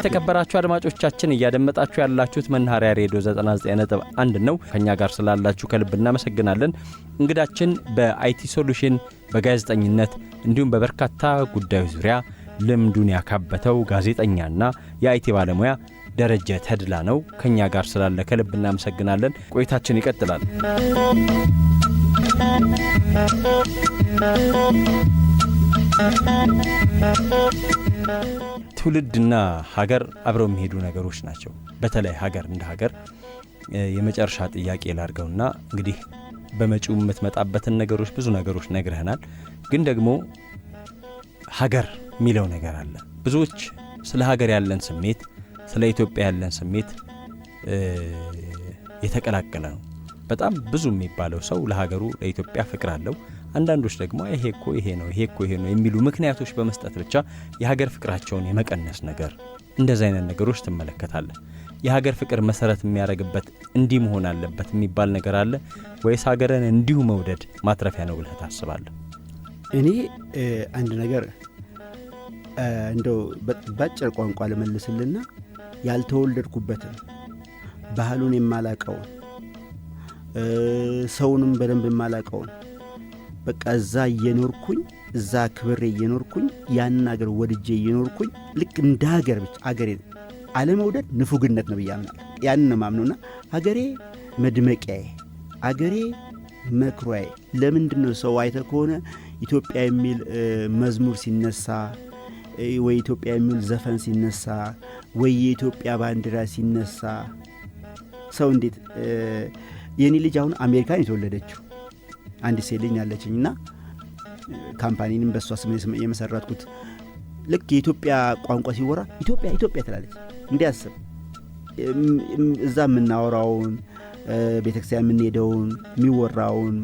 ተከበራችሁ አድማጮቻችን እያደመጣችሁ ያላችሁት መናኸሪያ ሬዲዮ 99.1 ነው። ከኛ ጋር ስላላችሁ ከልብ እናመሰግናለን። እንግዳችን በአይቲ ሶሉሽን በጋዜጠኝነት እንዲሁም በበርካታ ጉዳዮች ዙሪያ ልምዱን ያካበተው ጋዜጠኛና የአይቲ ባለሙያ ደረጀ ተድላ ነው። ከኛ ጋር ስላለ ከልብ እናመሰግናለን። ቆይታችን ይቀጥላል። ትውልድና ሀገር አብረው የሚሄዱ ነገሮች ናቸው። በተለይ ሀገር እንደ ሀገር የመጨረሻ ጥያቄ ላድርገውና እንግዲህ በመጪው የምትመጣበትን ነገሮች ብዙ ነገሮች ነግረህናል። ግን ደግሞ ሀገር የሚለው ነገር አለ። ብዙዎች ስለ ሀገር ያለን ስሜት፣ ስለ ኢትዮጵያ ያለን ስሜት የተቀላቀለ ነው። በጣም ብዙ የሚባለው ሰው ለሀገሩ ለኢትዮጵያ ፍቅር አለው። አንዳንዶች ደግሞ ይሄ እኮ ይሄ ነው የሚሉ ምክንያቶች በመስጠት ብቻ የሀገር ፍቅራቸውን የመቀነስ ነገር፣ እንደዚህ አይነት ነገሮች ትመለከታለህ። የሀገር ፍቅር መሰረት የሚያደርግበት እንዲህ መሆን አለበት የሚባል ነገር አለ ወይስ ሀገርን እንዲሁ መውደድ ማትረፊያ ነው ብለህ ታስባለህ? እኔ አንድ ነገር እንደው ባጭር ቋንቋ ለመልስልና ያልተወለድኩበትን ባህሉን የማላቀውን ሰውንም በደንብ የማላቀውን በቃ እዛ እየኖርኩኝ እዛ ክብሬ እየኖርኩኝ ያንን ሀገር ወድጄ እየኖርኩኝ ልክ እንደ ሀገር ብቻ ሀገሬ አለመውደድ ንፉግነት ነው ብያምናል። ያንን ነው ማምነውና ሀገሬ መድመቂያዬ፣ ሀገሬ መኩሪያዬ። ለምንድን ነው ሰው አይተህ ከሆነ ኢትዮጵያ የሚል መዝሙር ሲነሳ ወይ ኢትዮጵያ የሚል ዘፈን ሲነሳ ወይ የኢትዮጵያ ባንዲራ ሲነሳ ሰው እንዴት የኔ ልጅ አሁን አሜሪካን የተወለደችው አንድ ሴት ልጅ ያለችኝና ካምፓኒንም በሷ ስም የመሰረትኩት ልክ የኢትዮጵያ ቋንቋ ሲወራ ኢትዮጵያ ኢትዮጵያ ትላለች። እንዲያስብ እዛ የምናወራውን ቤተክርስቲያን የምንሄደውን የሚወራውን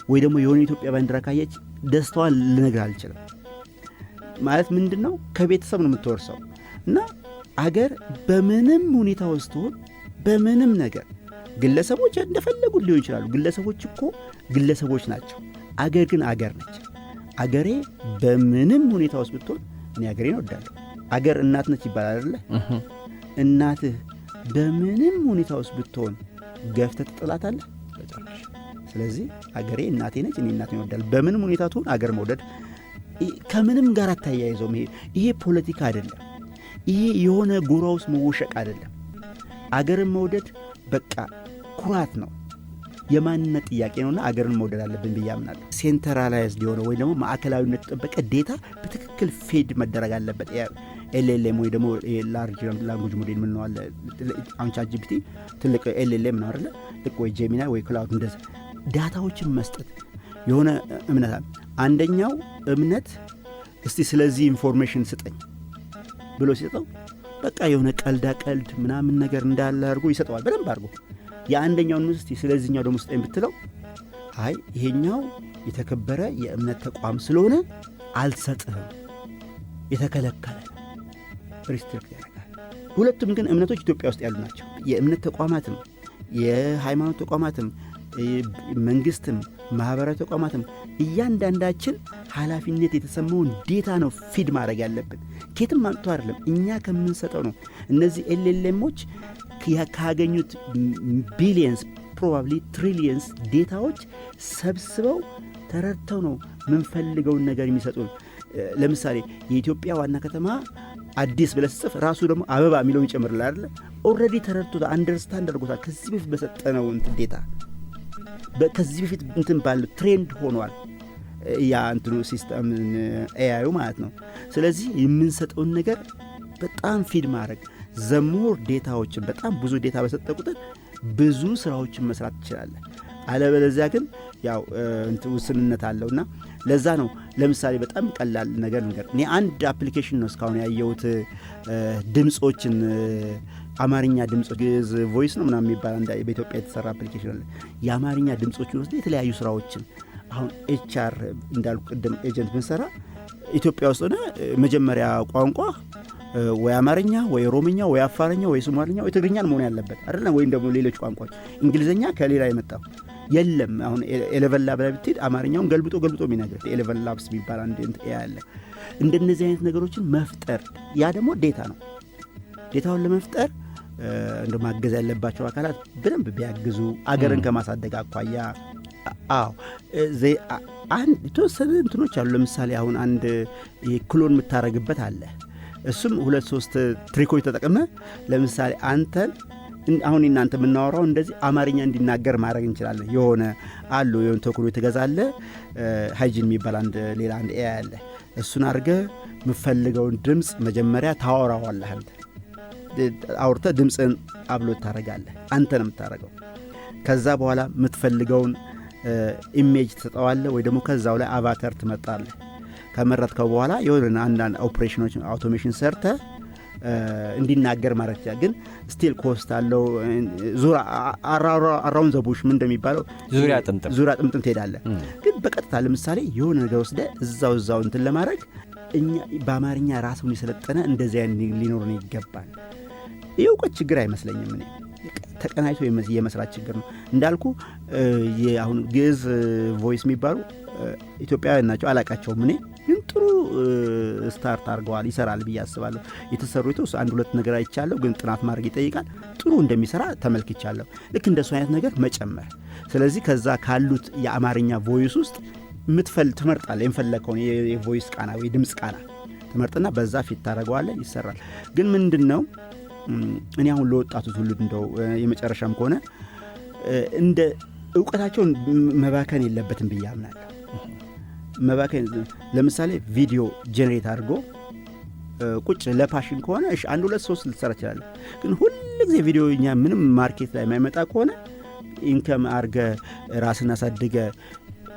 ወይ ደግሞ የሆነ ኢትዮጵያ ባንዲራ ካየች ደስታዋን ልነግር አልችልም። ማለት ምንድነው ከቤተሰብ ነው የምትወርሰው። እና አገር በምንም ሁኔታ ውስጥ ሆነ በምንም ነገር ግለሰቦች እንደፈለጉት ሊሆን ይችላሉ። ግለሰቦች እኮ ግለሰቦች ናቸው። አገር ግን አገር ነች። አገሬ በምንም ሁኔታ ውስጥ ብትሆን እኔ አገሬን እወዳለሁ። አገር እናት ነች ይባላል አይደለ? እናትህ በምንም ሁኔታ ውስጥ ብትሆን ገፍተህ ትጥላታለህ? ስለዚህ አገሬ እናቴ ነች። እኔ እናቴን እወዳለሁ። በምንም ሁኔታ ትሆን አገር መውደድ ከምንም ጋር አታያይዘው። ይሄ ፖለቲካ አይደለም። ይሄ የሆነ ጎራ ውስጥ መወሸቅ አይደለም። አገርን መውደድ በቃ ኩራት ነው፣ የማንነት ጥያቄ ነውና አገርን መውደድ አለብን ብዬ አምናለሁ። ሴንትራላይዝድ የሆነ ወይ ደግሞ ማዕከላዊነት የተጠበቀ ዴታ በትክክል ፌድ መደረግ አለበት። ኤልኤልኤም ወይ ደግሞ ላርጅ ላንጉጅ ሞዴል ምን ነው አለ አሁን ቻትጂፒቲ ትልቅ ኤልኤልኤም ነው አይደል? ልክ ወይ ጄሚናይ ወይ ክላውድ እንደዚህ ዳታዎችን መስጠት የሆነ እምነት አለ። አንደኛው እምነት እስቲ ስለዚህ ኢንፎርሜሽን ስጠኝ ብሎ ሲሰጠው በቃ የሆነ ቀልዳ ቀልድ ምናምን ነገር እንዳለ አድርጎ ይሰጠዋል በደንብ አድርጎ። የአንደኛውን እስቲ ስለዚህኛው ደግሞ ስጠኝ ብትለው አይ ይሄኛው የተከበረ የእምነት ተቋም ስለሆነ አልሰጥህም፣ የተከለከለ ሪስትሪክት ያደርጋል። ሁለቱም ግን እምነቶች ኢትዮጵያ ውስጥ ያሉ ናቸው። የእምነት ተቋማትም የሃይማኖት ተቋማትም መንግስትም ማህበራዊ ተቋማትም እያንዳንዳችን ኃላፊነት የተሰማውን ዴታ ነው ፊድ ማድረግ ያለብን። ከየትም ማምጡ አይደለም፣ እኛ ከምንሰጠው ነው። እነዚህ ኤልኤልኤሞች ካገኙት ቢሊየንስ ፕሮባብሊ ትሪሊየንስ ዴታዎች ሰብስበው ተረድተው ነው ምንፈልገውን ነገር የሚሰጡን። ለምሳሌ የኢትዮጵያ ዋና ከተማ አዲስ ብለህ ጽፍ ራሱ ደግሞ አበባ የሚለውን ይጨምርልሃል አይደል? ኦልሬዲ ተረድቶታል፣ አንደርስታንድ አድርጎታል። ከዚህ በፊት በሰጠነው ዴታ ከዚህ በፊት እንትን ባለው ትሬንድ ሆኗል ያ እንትኑ ሲስተም ኤአዩ ማለት ነው። ስለዚህ የምንሰጠውን ነገር በጣም ፊድ ማድረግ ዘሞር ዴታዎችን በጣም ብዙ ዴታ በሰጠ ቁጥር ብዙ ስራዎችን መስራት ትችላለህ። አለበለዚያ ግን ያው ውስንነት አለውና ለዛ ነው ለምሳሌ በጣም ቀላል ነገር እኔ አንድ አፕሊኬሽን ነው እስካሁን ያየሁት ድምጾችን አማርኛ ድምጾች ቮይስ ነው ምናምን የሚባል በኢትዮጵያ የተሰራ አፕሊኬሽን አለ። የአማርኛ ድምጾችን ወስደ የተለያዩ ስራዎችን አሁን ኤችአር እንዳልኩ ቅድም ኤጀንት ብንሰራ ኢትዮጵያ ውስጥ ሆነ መጀመሪያ ቋንቋ ወይ አማርኛ ወይ ኦሮምኛ ወይ አፋርኛ ወይ ሶማሊኛ ወይ ትግርኛን መሆን ያለበት አይደለም። ወይም ደግሞ ሌሎች ቋንቋዎች እንግሊዝኛ ከሌላ የመጣው የለም። አሁን ኤሌቨን ላብ ላይ ብትሄድ አማርኛውን ገልብጦ የሚነግር ኤሌቨን ላብስ የሚባል አንድ ያለ። እንደነዚህ አይነት ነገሮችን መፍጠር ያ ደግሞ ዴታ ነው። ዴታውን ለመፍጠር እንደ ማገዝ ያለባቸው አካላት በደንብ ቢያግዙ አገርን ከማሳደግ አኳያ አንድ የተወሰነ እንትኖች አሉ። ለምሳሌ አሁን አንድ ክሎን የምታረግበት አለ። እሱም 2-3 ትሪኮች ተጠቅመ ለምሳሌ አንተን አሁን እናንተ የምናወራው እንደዚህ አማርኛ እንዲናገር ማድረግ እንችላለን። የሆነ ተኩሎ የተገዛለ ሃይጂን የሚባል ሌላ አንድ ኤአይ አለ። እሱን አድርገህ የምፈልገውን ድምፅ መጀመሪያ ታወራዋለህ። አንተ አውርተህ ድምፅን አፕሎድ ታደርጋለህ። አንተ ነው የምታደርገው። ከዛ በኋላ የምትፈልገውን ኢሜጅ ትሰጠዋለህ፣ ወይ ደግሞ ከዛው ላይ አቫተር ትመጣለህ። ከመረጥከው በኋላ የሆነ አንዳንድ ኦፕሬሽኖች አውቶሜሽን ሰርተህ እንዲናገር ማድረግ ይችላል። ግን ስቲል ኮስት አለው። አራውን ዘቡሽ ምን እንደሚባለው ዙሪያ ጥምጥም ትሄዳለህ። ግን በቀጥታ ለምሳሌ የሆነ ነገር ወስደህ እዛው እንትን ለማድረግ እኛ በአማርኛ ራሱን የሰለጠነ እንደዚያ ሊኖርን ይገባል። የእውቀት ችግር አይመስለኝም። እኔ ተቀናይቶ የመስራት ችግር ነው። እንዳልኩ አሁን ግዕዝ ቮይስ የሚባሉ ኢትዮጵያውያን ናቸው፣ አላቃቸውም። እኔ ግን ጥሩ ስታርት አድርገዋል፣ ይሰራል ብዬ አስባለሁ። የተሰሩ አንድ ሁለት ነገር አይቻለሁ፣ ግን ጥናት ማድረግ ይጠይቃል። ጥሩ እንደሚሰራ ተመልክቻለሁ። ልክ እንደሱ አይነት ነገር መጨመር። ስለዚህ ከዛ ካሉት የአማርኛ ቮይስ ውስጥ ትመርጣለህ። የምፈለግከውን የቮይስ ቃና ወይ ድምፅ ቃና ትመርጥና በዛ ፊት ታደርገዋለህ፣ ይሰራል። ግን ምንድን ነው እኔ አሁን ለወጣቱ ትውልድ እንደው የመጨረሻም ከሆነ እንደ እውቀታቸውን መባከን የለበትም ብዬ አምናለሁ። መባከን ለምሳሌ ቪዲዮ ጄኔሬት አድርጎ ቁጭ ለፓሽን ከሆነ እሺ 1-2-3 ልትሰራ ይችላል። ግን ሁሉ ጊዜ ቪዲዮ እኛ ምንም ማርኬት ላይ የማይመጣ ከሆነ ኢንከም አድርገ ራስን አሳድገ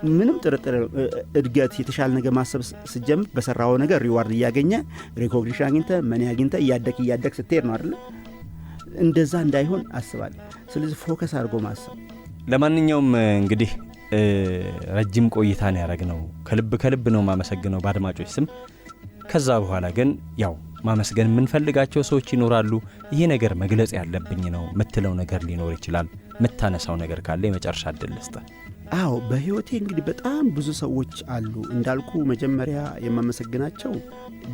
ምንም ጥርጥር እድገት የተሻለ ነገር ማሰብ ስጀምር በሰራው ነገር ሪዋርድ እያገኘ ሪኮግኒሽን አግኝተ መኒ አግኝተ እያደግ ስትሄድ ነው አይደል? እንደዛ እንዳይሆን አስባለሁ። ስለዚህ ፎከስ አድርጎ ማሰብ። ለማንኛውም እንግዲህ ረጅም ቆይታ ነው ያደረግነው። ከልብ ነው ማመሰግነው በአድማጮች ስም። ከዛ በኋላ ግን ያው ማመስገን የምንፈልጋቸው ሰዎች ይኖራሉ። ይሄ ነገር መግለጽ ያለብኝ ነው ምትለው ነገር ሊኖር ይችላል። ምታነሳው ነገር ካለ የመጨረሻ ዕድል ልስጥ። አዎ በህይወቴ እንግዲህ በጣም ብዙ ሰዎች አሉ። እንዳልኩ መጀመሪያ የማመሰግናቸው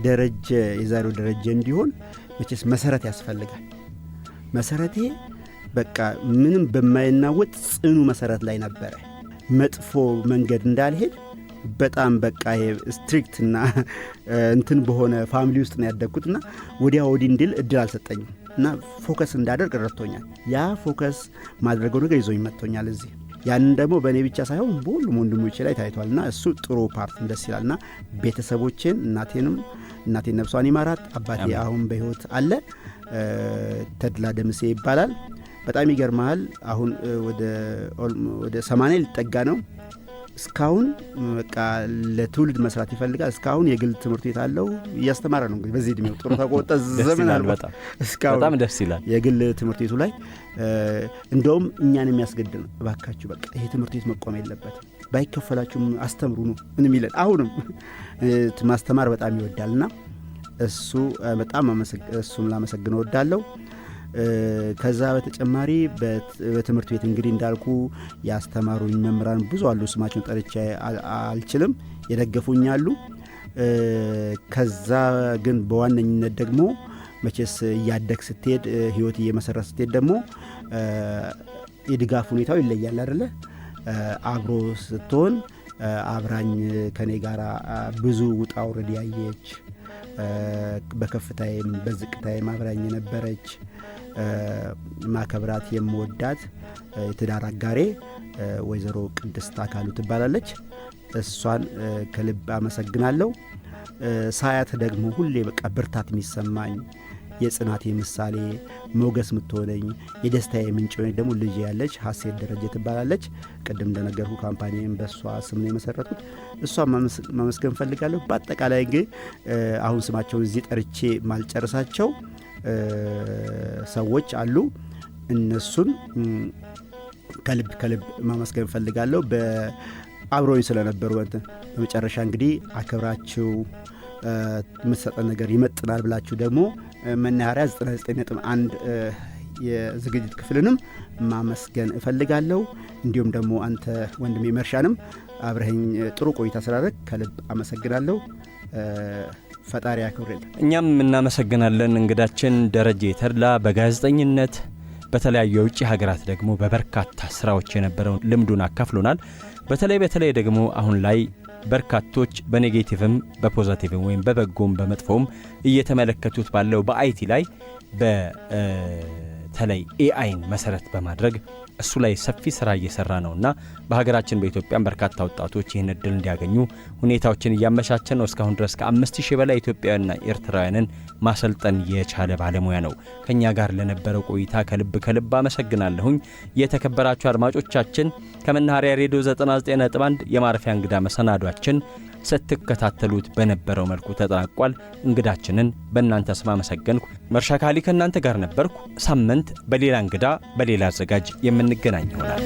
ደረጀ፣ የዛሬው ደረጀ እንዲሆን መቼስ መሰረት ያስፈልጋል። መሰረቴ በቃ ምንም በማይናወጥ ጽኑ መሰረት ላይ ነበረ። መጥፎ መንገድ እንዳልሄድ በጣም በቃ ስትሪክትና እንትን በሆነ ፋሚሊ ውስጥ ነው ያደግኩትና ወዲያ ወዲህ እንድል እድል አልሰጠኝም እና ፎከስ እንዳደርግ ረድቶኛል። ያ ፎከስ ማድረገው ነገር ይዞኝ መጥቶኛል እዚህ። ያንን ደግሞ በእኔ ብቻ ሳይሆን በሁሉም ወንድሞቼ ላይ ታይቷልና እሱ ጥሩ ፓርት ደስ ይላልና ቤተሰቦቼን እናቴን ነፍሷን ይማራት፣ አባቴ አሁን በህይወት አለ፣ ተድላ ደምሴ ይባላል። በጣም ይገርማል። አሁን ወደ 80 ሊጠጋ ነው። እስካሁን በቃ ለትውልድ መስራት ይፈልጋል። እስካሁን የግል ትምህርት ቤት አለው፣ እያስተማረ ነው። እንግዲህ በዚህ እድሜው ጥሩ ተቆጠ ዘመን አለ። በጣም ደስ ይላል። የግል ትምህርት ቤቱ ላይ እንደውም እኛን የሚያስገድድ ነው። እባካችሁ በቃ ይሄ ትምህርት ቤት መቆም የለበትም፣ ባይከፈላችሁም አስተምሩ ነው ምን የሚለን። አሁንም ማስተማር በጣም ይወዳልና እሱ በጣም እሱም ላመሰግነው እወዳለሁ። ከዛ በተጨማሪ በትምህርት ቤት እንግዲህ እንዳልኩ ያስተማሩኝ መምህራን ብዙ አሉ። ስማቸውን ጠርቼ አልችልም፣ የደገፉኝ አሉ። ከዛ ግን በዋነኝነት ደግሞ መቼስ እያደግ ስትሄድ ህይወት እየመሰረት ስትሄድ ደግሞ የድጋፍ ሁኔታው ይለያል አይደለ? አብሮ ስትሆን አብራኝ ከኔ ጋር ብዙ ውጣ ውረድ ያየች፣ በከፍታዬም በዝቅታዬም አብራኝ የነበረች ማከብራት የምወዳት የትዳር አጋሬ ወይዘሮ ቅድስት አካሉ ትባላለች። እሷን ከልብ አመሰግናለሁ። ሳያት ደግሞ ሁሌ በቃ ብርታት የሚሰማኝ የጽናቴ ምሳሌ ሞገስ የምትሆነኝ የደስታዬ ምንጭ ሆነች ደግሞ ልጅ ያለች ሀሴት ደረጀ ትባላለች። ቅድም እንደነገርኩ ካምፓኒን በእሷ ስም ነው የመሰረቱት። እሷን ማመስገን ፈልጋለሁ። በአጠቃላይ ግን አሁን ስማቸውን እዚህ ጠርቼ ማልጨርሳቸው ሰዎች አሉ። እነሱን ከልብ ማመስገን ፈልጋለሁ አብሮኝ ስለነበሩ። በመጨረሻ እንግዲህ አክብራችሁ የምትሰጠን ነገር ይመጥናል ብላችሁ ደግሞ መናኸሪያ 99.1 የዝግጅት ክፍልንም ማመስገን እፈልጋለሁ። እንዲሁም ደግሞ አንተ ወንድሜ መርሻንም አብረኸኝ ጥሩ ቆይታ ስላደረግ ከልብ አመሰግናለሁ። ፈጣሪ ያክብርልን። እኛም እናመሰግናለን። እንግዳችን ደረጀ ተድላ በጋዜጠኝነት በተለያዩ የውጭ ሀገራት ደግሞ በበርካታ ስራዎች የነበረውን ልምዱን አካፍሎናል። በተለይ ደግሞ አሁን ላይ በርካቶች በኔጌቲቭም በፖዚቲቭም ወይም በበጎም በመጥፎም እየተመለከቱት ባለው በአይቲ ላይ በተለይ ኤአይን መሰረት በማድረግ እሱ ላይ ሰፊ ስራ እየሰራ ነውና በሀገራችን በኢትዮጵያም በርካታ ወጣቶች ይህን እድል እንዲያገኙ ሁኔታዎችን እያመቻቸን ነው። እስካሁን ድረስ ከ5000 በላይ ኢትዮጵያውያንና ኤርትራውያንን ማሰልጠን የቻለ ባለሙያ ነው። ከኛ ጋር ለነበረው ቆይታ ከልብ አመሰግናለሁኝ። የተከበራችሁ አድማጮቻችን ከመናኸሪያ ሬዲዮ 99.1 የማረፊያ እንግዳ መሰናዷችን ስትከታተሉት በነበረው መልኩ ተጠናቋል። እንግዳችንን በእናንተ ስም አመሰገንኩ። መርሻ ካሊ ከእናንተ ጋር ነበርኩ። ሳምንት በሌላ እንግዳ በሌላ አዘጋጅ የምንገናኝ ይሆናል።